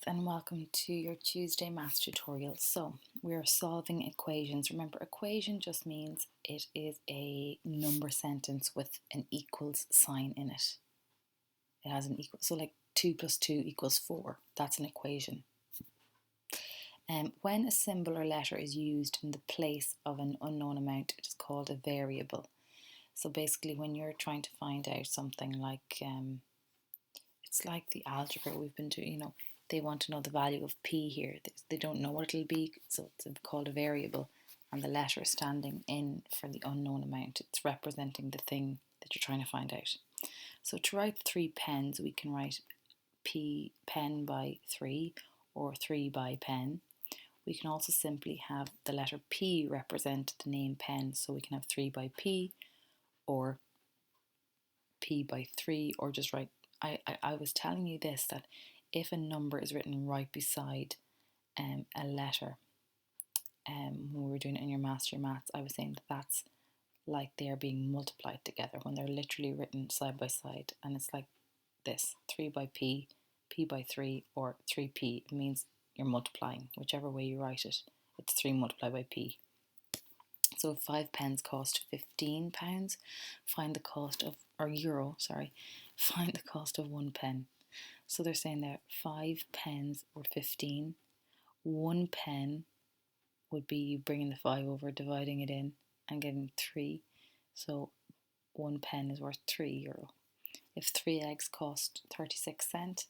and welcome to your Tuesday maths tutorial. So we are solving equations. Remember, equation just means it is a number sentence with an equals sign in it. It has an equal, so like 2 plus 2 equals 4. That's an equation. When a symbol or letter is used in the place of an unknown amount, it is called a variable. So basically, when you're trying to find out something like, it's like the algebra we've been doing, they want to know the value of p here. They don't know what it'll be, so it's called a variable, and the letter is standing in for the unknown amount. It's representing the thing that you're trying to find out. So to write 3 pens, we can write p pen by 3 or 3 by pen. We can also simply have the letter P represent the name pen, so we can have 3 by P or P by 3, or just write. I was telling you this, that if a number is written right beside a letter, when we were doing it in your maths, I was saying that that's like they're being multiplied together when they're literally written side by side, and it's like this: 3 by P, P by 3, or 3P. It means you're multiplying. Whichever way you write it, it's 3 multiplied by P. So if 5 pens cost £15, find the cost of, or euro, sorry, find the cost of 1 pen. So they're saying that 5 pens were 15. 1 pen would be you bringing the 5 over, dividing it in, and getting 3. So 1 pen is worth €3. If 3 eggs cost 36 cents,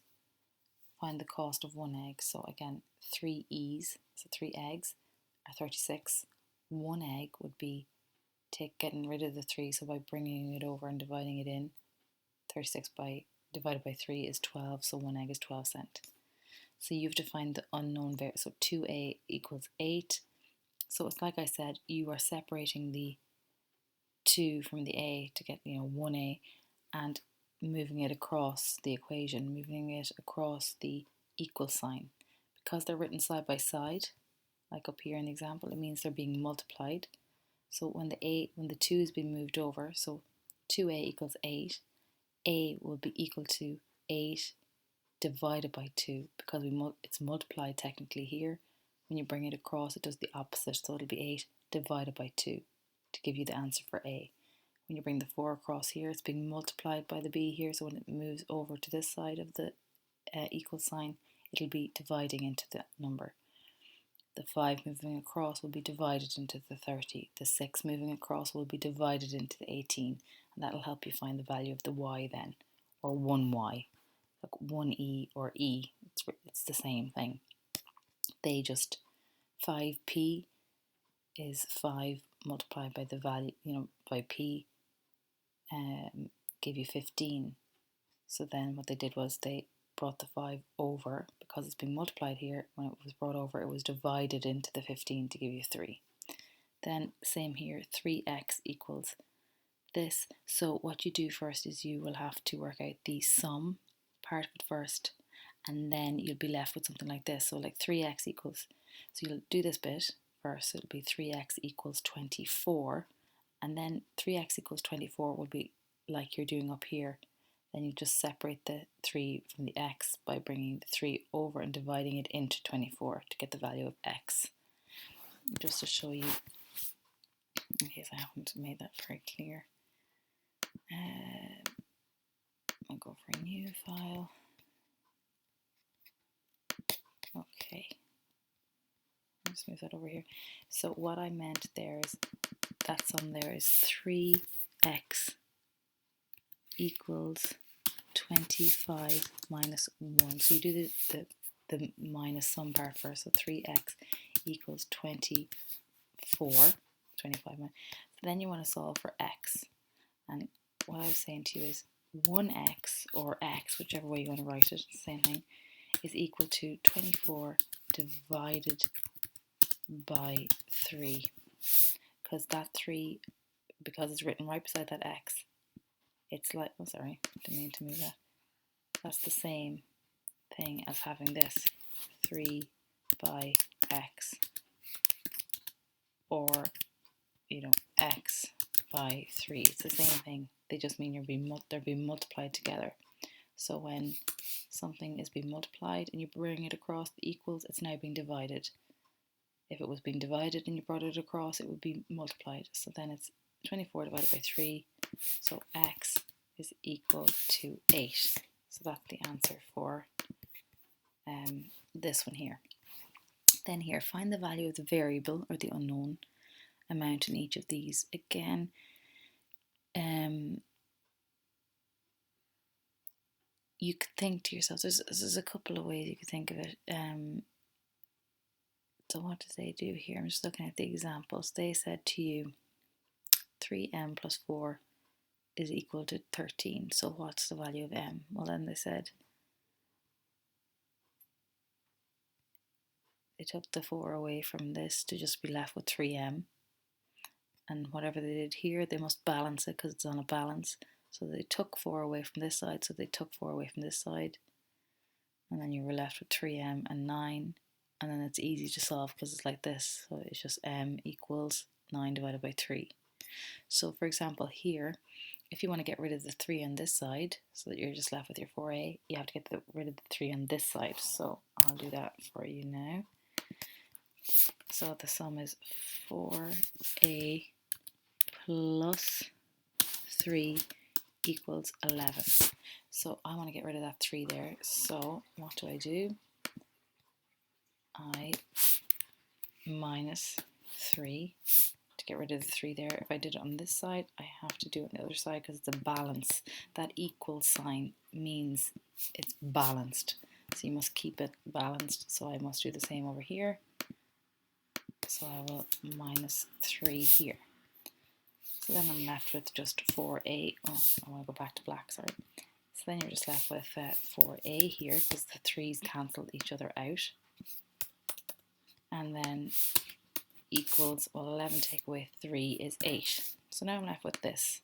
find the cost of 1 egg. So again, 3 E's, so 3 eggs are 36. 1 egg would be getting rid of the 3, so by bringing it over and dividing it in, 36 divided by 3 is 12, so 1 egg is 12 cents. So you've defined the unknown variable, so 2a equals 8. So it's like I said, you are separating the 2 from the a to get 1a, and moving it across the equation, moving it across the equal sign. Because they're written side by side, like up here in the example, it means they're being multiplied. So when the 2 is being moved over, so 2a equals 8, a will be equal to 8 divided by 2, because it's multiplied technically here. When you bring it across, it does the opposite, so it'll be 8 divided by 2 to give you the answer for A. When you bring the 4 across here, it's being multiplied by the B here, so when it moves over to this side of the equal sign, it'll be dividing into the number. The 5 moving across will be divided into the 30. The 6 moving across will be divided into the 18, and that'll help you find the value of the y then, or 1y, like 1e or e. It's the same thing. 5p is 5 multiplied by the value, by p, give you 15. So then what they did was they brought the 5 over, because it's been multiplied here. When it was brought over, it was divided into the 15 to give you 3. Then same here, 3x equals this. So what you do first is you will have to work out the sum part of it first, and then you'll be left with something like this. So like 3x equals, so you'll do this bit first, so it'll be 3x equals 24, and then 3x equals 24 will be like you're doing up here. Then you just separate the 3 from the x by bringing the 3 over and dividing it into 24 to get the value of x. Just to show you, in case I haven't made that very clear, I'll go for a new file. Okay, I'll just move that over here. So what I meant there is that sum there is 3x equals 25 minus 1. So you do the minus sum part first. So 3x equals 24, 25 minus. So then you want to solve for x. And what I was saying to you is 1x, or x, whichever way you want to write it, same thing, is equal to 24 divided by 3. Because that 3, because it's written right beside that x, it's like, oh sorry, didn't mean to move that. That's the same thing as having this 3 by x, or x by 3. It's the same thing. They just mean they're being multiplied together. So when something is being multiplied and you bring it across the equals, it's now being divided. If it was being divided and you brought it across, it would be multiplied. So then it's 24 divided by 3. So x is equal to 8. So that's the answer for this one here. Then here, find the value of the variable or the unknown amount in each of these. Again, you could think to yourself, there's a couple of ways you could think of it. So what did they do here? I'm just looking at the examples. They said to you 3m plus 4 is equal to 13. So what's the value of m? Well, then they said they took the 4 away from this to just be left with 3m. And whatever they did here, they must balance it because it's on a balance. So they took 4 away from this side, so they took 4 away from this side. And then you were left with 3m and 9. And then it's easy to solve because it's like this. So it's just m equals 9 divided by 3. So for example here, if you want to get rid of the 3 on this side, so that you're just left with your 4a, you have to get rid of the 3 on this side. So I'll do that for you now. So the sum is 4a plus 3 equals 11. So I want to get rid of that 3 there. So what do? I minus 3 to get rid of the 3 there. If I did it on this side, I have to do it on the other side because it's a balance. That equal sign means it's balanced. So you must keep it balanced. So I must do the same over here. So I will minus 3 here. So then I'm left with just 4a. Oh, I want to go back to black, sorry. So then you're just left with 4a here because the 3's cancelled each other out. And then equals, well, 11 take away 3 is 8. So now I'm left with this.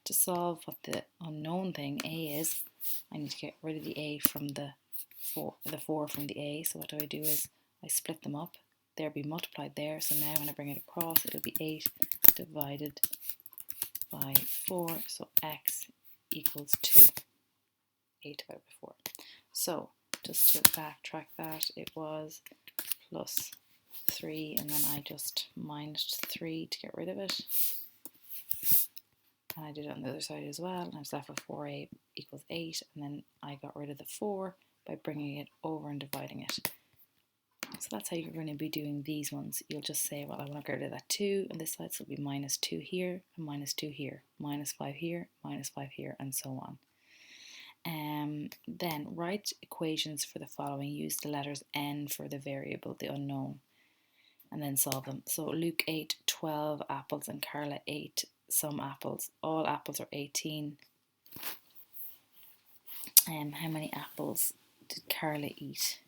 To solve what the unknown thing a is, I need to get rid of the a from the 4 from the a. So what do is I split them up. They'll be multiplied there. So now when I bring it across, it'll be 8 divided by 4. So x equals 2. 8 divided by 4. So just to backtrack that, it was plus 3 and then I just minused 3 to get rid of it. And I did it on the other side as well. And I was left with 4a equals 8. And then I got rid of the 4 by bringing it over and dividing it. So that's how you're going to be doing these ones. You'll just say, well, I want to get rid of that 2 on this side, so it'll be minus 2 here and minus 2 here, minus 5 here, minus 5 here, and so on. Then write equations for the following. Use the letters n for the variable, the unknown, and then solve them. So Luke ate 12 apples and Carla ate some apples. All apples are 18. How many apples did Carla eat?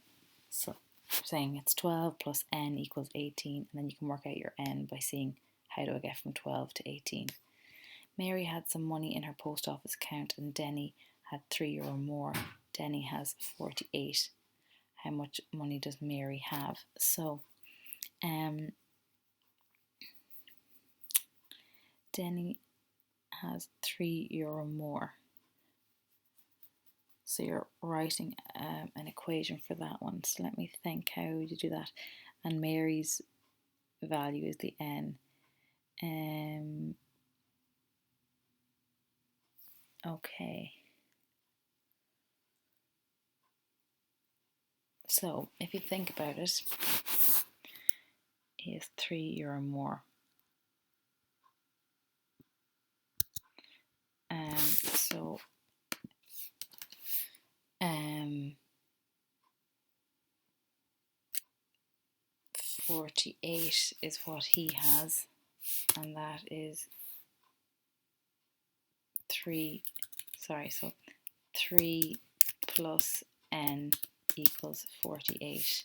So saying it's 12 plus n equals 18, and then you can work out your n by seeing how do I get from 12 to 18. Mary had some money in her post office account and Denny had €3 more. Denny has 48. How much money does Mary have? So Denny has €3 more. So you're writing an equation for that one. So let me think, how would you do that? And Mary's value is the n. Okay. So if you think about it, he has €3 more. So 48 is what he has, and that is 3 plus n equals 48.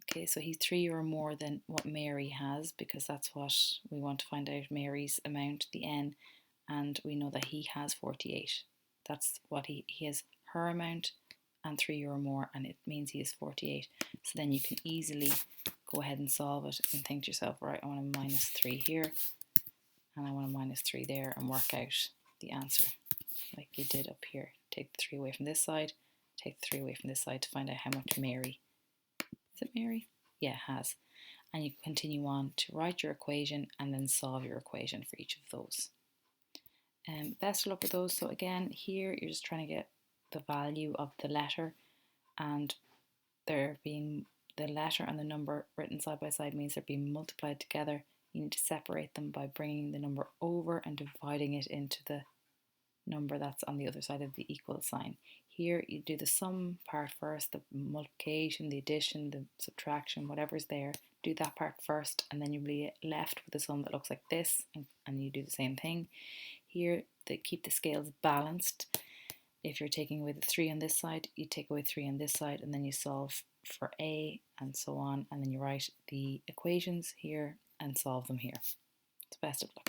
Okay, so he's €3 more than what Mary has, because that's what we want to find out, Mary's amount, the n, and we know that he has 48. That's what he has, her amount and €3 more, and it means he has 48. So then you can easily go ahead and solve it and think to yourself, right, I want to minus 3 here and I want to minus 3 there and work out the answer like you did up here. take the 3 away from this side, take the 3 away from this side to find out how much Mary, is it Mary? Yeah, it has. And you can continue on to write your equation and then solve your equation for each of those. Best of luck with those. So again, here you're just trying to get the value of the letter, and they're being, the letter and the number written side by side means they're being multiplied together. You need to separate them by bringing the number over and dividing it into the number that's on the other side of the equal sign. Here you do the sum part first, the multiplication, the addition, the subtraction, whatever's there. Do that part first, and then you'll be left with a sum that looks like this, and you do the same thing. Here they keep the scales balanced. If you're taking away the 3 on this side, you take away 3 on this side, and then you solve for A and so on, and then you write the equations here and solve them here. So best of luck.